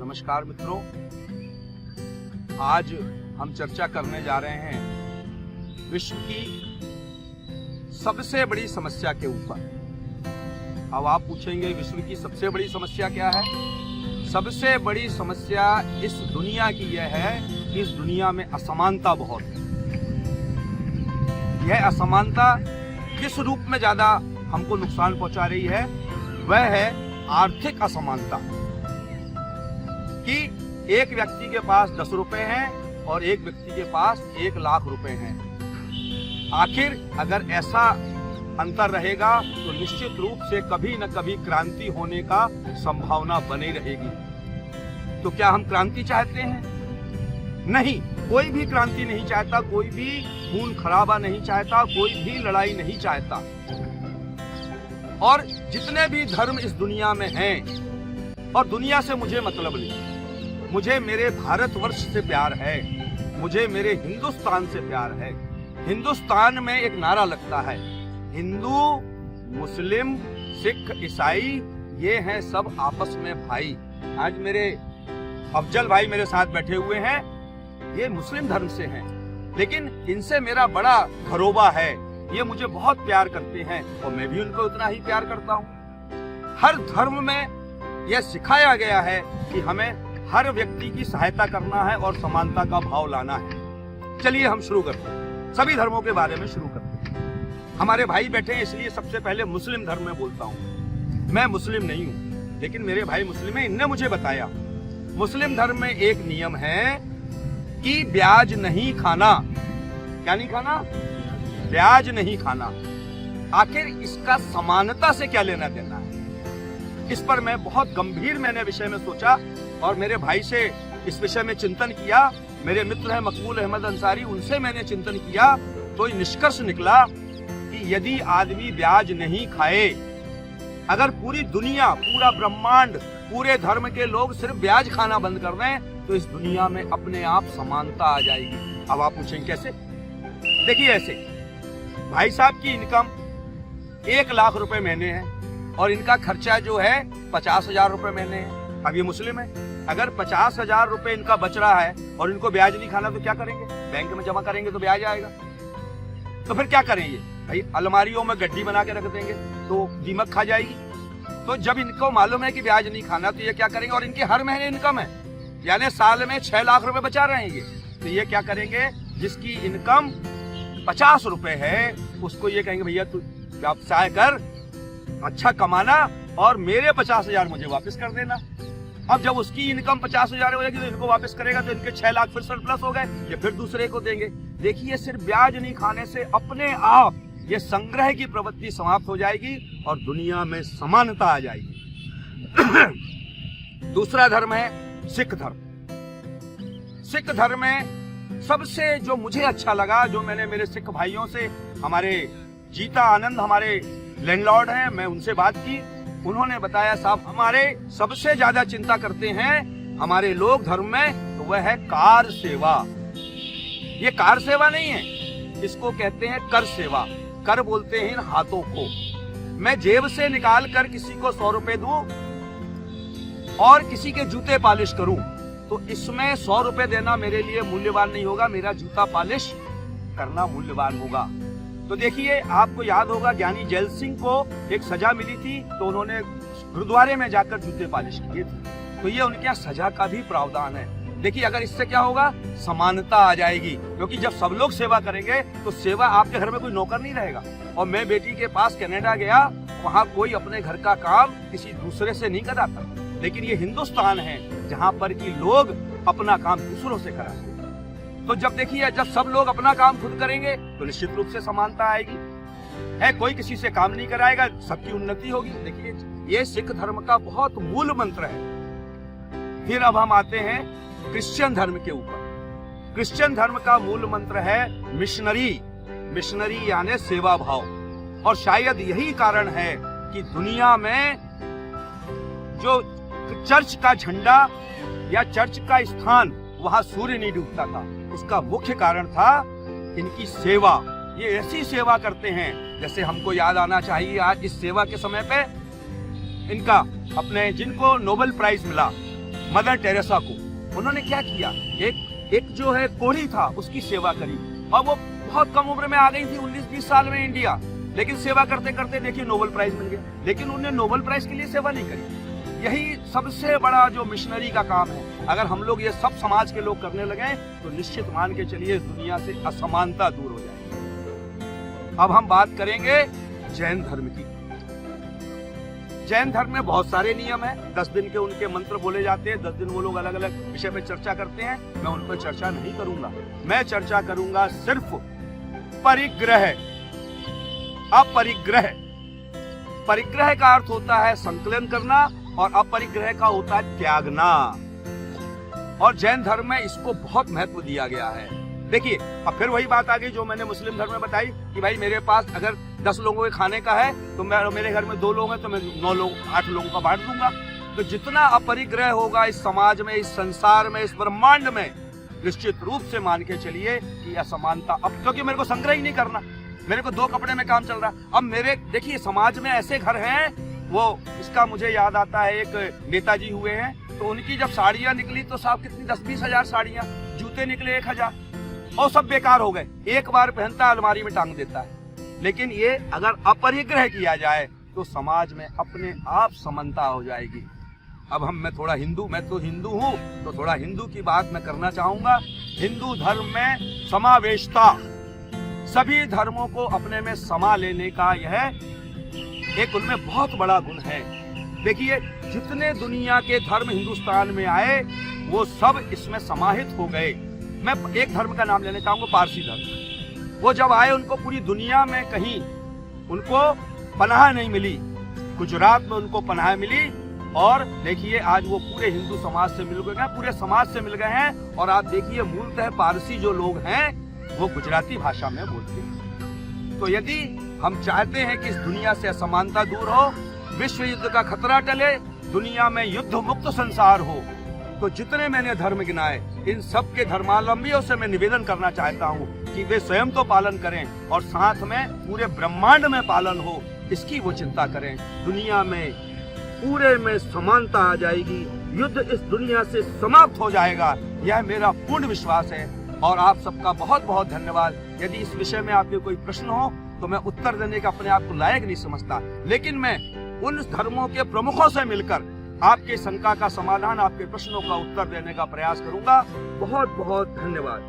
नमस्कार मित्रों, आज हम चर्चा करने जा रहे हैं विश्व की सबसे बड़ी समस्या के ऊपर। अब आप पूछेंगे विश्व की सबसे बड़ी समस्या क्या है? सबसे बड़ी समस्या इस दुनिया की यह है कि इस दुनिया में असमानता बहुत है। यह असमानता किस रूप में ज्यादा हमको नुकसान पहुंचा रही है? वह है आर्थिक असमानता, कि एक व्यक्ति के पास 10 रुपए हैं और एक व्यक्ति के पास 1 लाख रुपए हैं। आखिर अगर ऐसा अंतर रहेगा तो निश्चित रूप से कभी न कभी क्रांति होने का संभावना बनी रहेगी। तो क्या हम क्रांति चाहते हैं? नहीं, कोई भी क्रांति नहीं चाहता, कोई भी खून खराबा नहीं चाहता, कोई भी लड़ाई नहीं चाहता। और जितने भी धर्म इस दुनिया में हैं, और दुनिया से मुझे मतलब नहीं, मुझे मेरे भारतवर्ष से प्यार है, मुझे मेरे हिंदुस्तान से प्यार है। हिंदुस्तान में एक नारा लगता है, हिंदू, मुस्लिम, सिख, ईसाई, ये हैं सब आपस में भाई। आज मेरे अफजल भाई मेरे साथ बैठे हुए हैं, ये मुस्लिम धर्म से हैं, लेकिन इनसे मेरा बड़ा घरोबा है। ये मुझे बहुत प्यार करते हैं और मैं भी उनको उतना ही प्यार करता हूँ। हर धर्म में यह सिखाया गया है कि हमें हर व्यक्ति की सहायता करना है और समानता का भाव लाना है। चलिए हम शुरू करते हैं, सभी धर्मों के बारे में शुरू करते हैं। हमारे भाई बैठे हैं, इसलिए सबसे पहले मुस्लिम धर्म में बोलता हूँ। मैं मुस्लिम नहीं हूँ, लेकिन मेरे भाई मुस्लिम हैं, इनने मुझे बताया। मुस्लिम धर्म में एक नियम है कि ब्याज नहीं खाना। क्या नहीं खाना? ब्याज नहीं खाना। आखिर इसका समानता से क्या लेना देना है? इस पर मैं बहुत गंभीर विषय में सोचा और मेरे भाई से इस विषय में चिंतन किया। मेरे मित्र हैं मकबूल अहमद अंसारी, उनसे मैंने चिंतन किया तो निष्कर्ष निकला कि यदि आदमी ब्याज नहीं खाए, अगर पूरी दुनिया, पूरा ब्रह्मांड, पूरे धर्म के लोग सिर्फ ब्याज खाना बंद कर दें तो इस दुनिया में अपने आप समानता आ जाएगी। अब आप पूछेंगे कैसे? देखिए, ऐसे भाई साहब की इनकम 1 लाख रुपए महीने है और इनका खर्चा जो है 50,000 रुपए महीने है। अब ये मुस्लिम है, अगर 50,000 रुपए इनका बच रहा है और इनको ब्याज नहीं खाना तो क्या करेंगे? बैंक में जमा करेंगे तो ब्याज आएगा। तो फिर क्या करेंगे भाई? अलमारियों में गड्डी बना के रख देंगे तो दीमक खा जाएगी। तो जब इनको मालूम है कि ब्याज नहीं खाना तो ये क्या करेंगे? और इनकी हर महीने इनकम है, यानी साल में 6 लाख रुपए बचा रहेंगे। तो ये क्या करेंगे? जिसकी इनकम 50 रुपए है उसको ये कहेंगे, भैया तू व्यवसाय कर, अच्छा कमाना और मेरे 50,000 मुझे वापस कर देना। अब जब उसकी इनकम 50,000 हो जाएगी तो इनको वापस करेगा तो इनके 6 लाख फिर सरप्लस हो गए, ये फिर दूसरे को देंगे। देखिए, सिर्फ ब्याज नहीं खाने से अपने आप ये संग्रह की प्रवृत्ति समाप्त हो जाएगी और दुनिया में समानता आ जाएगी। दूसरा धर्म है सिख धर्म। सिख धर्म में सबसे जो मुझे अच्छा लगा, जो मैंने मेरे सिख भाइयों से, हमारे जीता आनंद हमारे लैंडलॉर्ड हैं, मैं उनसे बात की, उन्होंने बताया साहब हमारे सबसे ज्यादा चिंता करते हैं हमारे लोग धर्म में, तो वह है कार सेवा। ये कार सेवा नहीं है, इसको कहते हैं कर सेवा। कर बोलते हैं इन हाथों को। मैं जेब से निकाल कर किसी को 100 रुपए दूं और किसी के जूते पॉलिश करूं तो इसमें 100 रुपए देना मेरे लिए मूल्यवान नहीं होगा, मेरा जूता पॉलिश करना मूल्यवान होगा। तो देखिए, आपको याद होगा ज्ञानी जैल सिंह को एक सजा मिली थी तो उन्होंने गुरुद्वारे में जाकर जूते पॉलिश किए थे। तो ये उनके यहाँ सजा का भी प्रावधान है। देखिए, अगर इससे क्या होगा? समानता आ जाएगी, क्योंकि जब सब लोग सेवा करेंगे तो सेवा, आपके घर में कोई नौकर नहीं रहेगा। और मैं बेटी के पास कनाडा गया, वहाँ कोई अपने घर का काम किसी दूसरे से नहीं कराता, लेकिन ये हिंदुस्तान है जहाँ पर कि लोग अपना काम दूसरों से कराते हैं। तो जब देखिए, जब सब लोग अपना काम खुद करेंगे तो निश्चित रूप से समानता आएगी। है, कोई किसी से काम नहीं कराएगा, सबकी उन्नति होगी। देखिए, ये सिख धर्म का बहुत मूल मंत्र है। फिर अब हम आते हैं क्रिश्चियन धर्म के ऊपर। क्रिश्चियन धर्म का मूल मंत्र है मिशनरी। मिशनरी यानी सेवा भाव। और शायद यही कारण है कि दुनिया में जो चर्च का झंडा या चर्च का स्थान, वहां सूर्य नहीं डूबता था। उसका मुख्य कारण था इनकी सेवा। ये ऐसी सेवा करते हैं जैसे हमको याद आना चाहिए आज इस सेवा के समय पे इनका, अपने जिनको नोबेल प्राइज मिला, मदर टेरेसा को। उन्होंने क्या किया, एक जो है कोढ़ी था उसकी सेवा करी, और वो बहुत कम उम्र में आ गई थी, 19-20 साल में इंडिया, लेकिन सेवा करते करते देखिए नोबेल प्राइज मिल गया। लेकिन उन्हें नोबेल प्राइज के लिए सेवा नहीं करी। यही सबसे बड़ा जो मिशनरी का काम है। अगर हम लोग ये सब समाज के लोग करने लगे तो निश्चित मान के चलिए इस दुनिया से असमानता दूर हो जाएगी। अब हम बात करेंगे जैन धर्म की। जैन धर्म में बहुत सारे नियम हैं, 10 दिन के उनके मंत्र बोले जाते हैं, 10 दिन वो लोग अलग अलग विषय पे चर्चा करते हैं। मैं उन पर चर्चा नहीं करूंगा, मैं चर्चा करूंगा सिर्फ परिग्रह, अपरिग्रह। परिग्रह का अर्थ होता है संकलन करना और अपरिग्रह का होता है त्यागना। और जैन धर्म में इसको बहुत महत्व दिया गया है। देखिए, अब फिर वही बात आ गई जो मैंने मुस्लिम धर्म में बताई कि भाई मेरे पास अगर 10 लोगों के खाने का है तो मेरे घर में 2 लोग हैं तो मैं 9 लोग 8 लोगों का बांट दूंगा। तो जितना अपरिग्रह होगा इस समाज में, इस संसार में, इस ब्रह्मांड में, निश्चित रूप से मान के चलिए कि असमानता, अब क्योंकि मेरे को संग्रह ही नहीं करना, मेरे को 2 कपड़े में काम चल रहा है। अब मेरे देखिए समाज में ऐसे घर हैं, वो इसका मुझे याद आता है, एक नेताजी हुए हैं तो उनकी जब साड़ियां निकली तो साहब कितनी 10-20 हजार साड़ियां, जूते निकले 1000 और सब बेकार हो गए। एक बार पहनता अलमारी में टांग देता है। लेकिन ये अगर अपरिग्रह किया जाए तो समाज में अपने आप समानता हो जाएगी। अब मैं थोड़ा हिंदू, मैं तो हिंदू हूँ तो थोड़ा हिंदू की बात मैं करना चाहूंगा। हिंदू धर्म में समावेशता, सभी धर्मों को अपने में समा लेने का यह एक उनमें बहुत बड़ा गुण है। देखिए, जितने दुनिया के धर्म हिंदुस्तान में आए वो सब इसमें समाहित हो गए। मैं एक धर्म का नाम लेना चाहूंगा, पारसी धर्म। वो जब आए उनको पूरी दुनिया में कहीं उनको पनाह नहीं मिली, गुजरात में उनको पनाह मिली। और देखिए आज वो पूरे हिंदू समाज से मिल गए, पूरे समाज से मिल गए हैं। और आप देखिए मूलतः पारसी जो लोग हैं वो गुजराती भाषा में बोलते हैं। तो यदि हम चाहते हैं कि इस दुनिया से असमानता दूर हो, विश्व युद्ध का खतरा टले, दुनिया में युद्ध मुक्त संसार हो, तो जितने मैंने धर्म गिनाए इन सब के धर्मावलंबियों से मैं निवेदन करना चाहता हूँ कि वे स्वयं तो पालन करें और साथ में पूरे ब्रह्मांड में पालन हो, इसकी वो चिंता करें। दुनिया में पूरे में समानता आ जाएगी, युद्ध इस दुनिया से समाप्त हो जाएगा, यह मेरा पूर्ण विश्वास है। और आप सबका बहुत बहुत धन्यवाद। यदि इस विषय में आपके कोई प्रश्न हो तो मैं उत्तर देने का अपने आप को लायक नहीं समझता, लेकिन मैं उन धर्मों के प्रमुखों से मिलकर आपके शंका का समाधान, आपके प्रश्नों का उत्तर देने का प्रयास करूंगा। बहुत बहुत धन्यवाद।